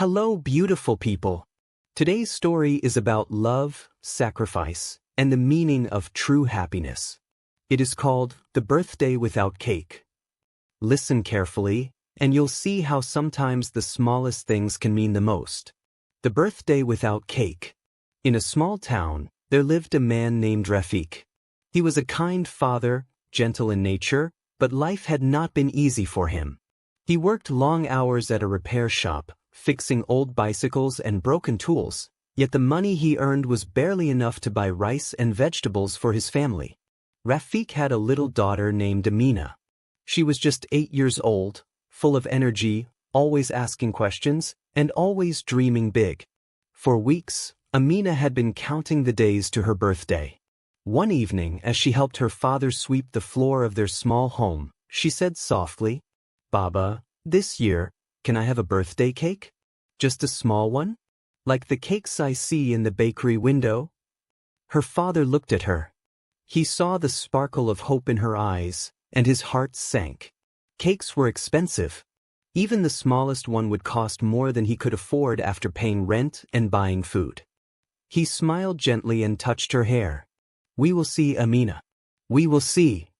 Hello, beautiful people. Today's story is about love, sacrifice, and the meaning of true happiness. It is called The Birthday Without Cake. Listen carefully, and you'll see how sometimes the smallest things can mean the most. The Birthday Without Cake. In a small town, there lived a man named Rafik. He was a kind father, gentle in nature, but life had not been easy for him. He worked long hours at a repair shop, fixing old bicycles and broken tools, yet the money he earned was barely enough to buy rice and vegetables for his family. Rafik had a little daughter named Amina. She was just 8 years old, full of energy, always asking questions, and always dreaming big. For weeks, Amina had been counting the days to her birthday. One evening, as she helped her father sweep the floor of their small home, she said softly, "Baba, this year, can I have a birthday cake? Just a small one? Like the cakes I see in the bakery window?" Her father looked at her. He saw the sparkle of hope in her eyes, and his heart sank. Cakes were expensive. Even the smallest one would cost more than he could afford after paying rent and buying food. He smiled gently and touched her hair. "We will see, Amina. We will see."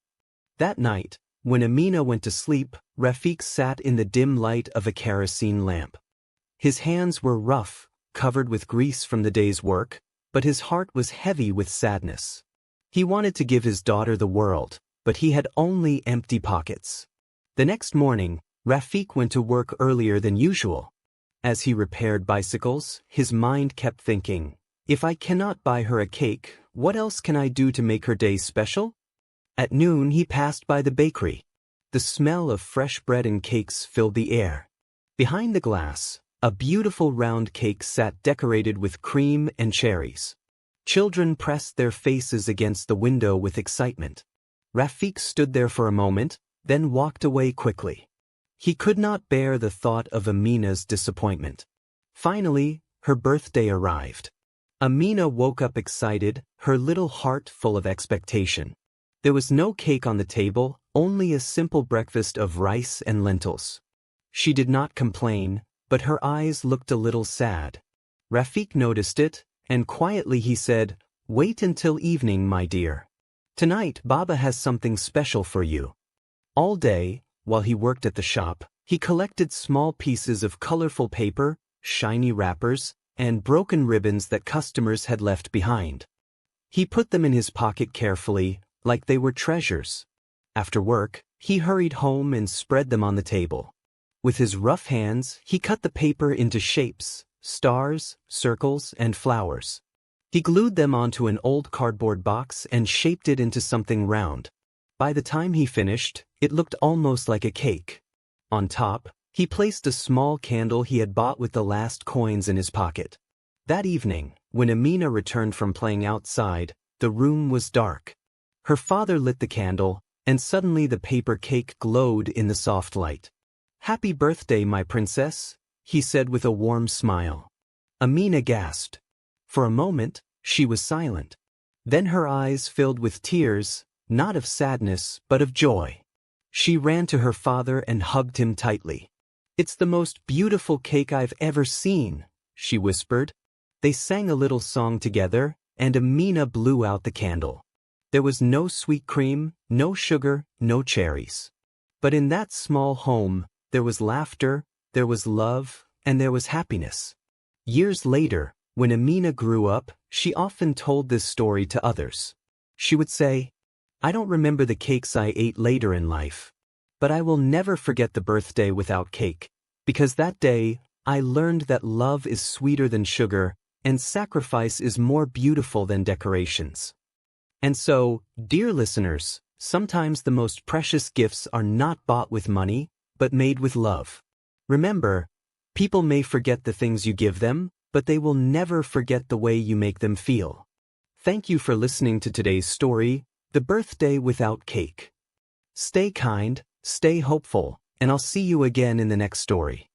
That night, when Amina went to sleep, Rafik sat in the dim light of a kerosene lamp. His hands were rough, covered with grease from the day's work, but his heart was heavy with sadness. He wanted to give his daughter the world, but he had only empty pockets. The next morning, Rafik went to work earlier than usual. As he repaired bicycles, his mind kept thinking, "If I cannot buy her a cake, what else can I do to make her day special?" At noon, he passed by the bakery. The smell of fresh bread and cakes filled the air. Behind the glass, a beautiful round cake sat decorated with cream and cherries. Children pressed their faces against the window with excitement. Rafik stood there for a moment, then walked away quickly. He could not bear the thought of Amina's disappointment. Finally, her birthday arrived. Amina woke up excited, her little heart full of expectation. There was no cake on the table, only a simple breakfast of rice and lentils. She did not complain, but her eyes looked a little sad. Rafik noticed it, and quietly he said, "Wait until evening, my dear. Tonight, Baba has something special for you." All day, while he worked at the shop, he collected small pieces of colorful paper, shiny wrappers, and broken ribbons that customers had left behind. He put them in his pocket carefully, like they were treasures. After work, he hurried home and spread them on the table. With his rough hands, he cut the paper into shapes, stars, circles, and flowers. He glued them onto an old cardboard box and shaped it into something round. By the time he finished, it looked almost like a cake. On top, he placed a small candle he had bought with the last coins in his pocket. That evening, when Amina returned from playing outside, the room was dark. Her father lit the candle, and suddenly the paper cake glowed in the soft light. "Happy birthday, my princess," he said with a warm smile. Amina gasped. For a moment, she was silent. Then her eyes filled with tears, not of sadness, but of joy. She ran to her father and hugged him tightly. "It's the most beautiful cake I've ever seen," she whispered. They sang a little song together, and Amina blew out the candle. There was no sweet cream, no sugar, no cherries. But in that small home, there was laughter, there was love, and there was happiness. Years later, when Amina grew up, she often told this story to others. She would say, "I don't remember the cakes I ate later in life, but I will never forget the birthday without cake, because that day, I learned that love is sweeter than sugar, and sacrifice is more beautiful than decorations." And so, dear listeners, sometimes the most precious gifts are not bought with money, but made with love. Remember, people may forget the things you give them, but they will never forget the way you make them feel. Thank you for listening to today's story, The Birthday Without Cake. Stay kind, stay hopeful, and I'll see you again in the next story.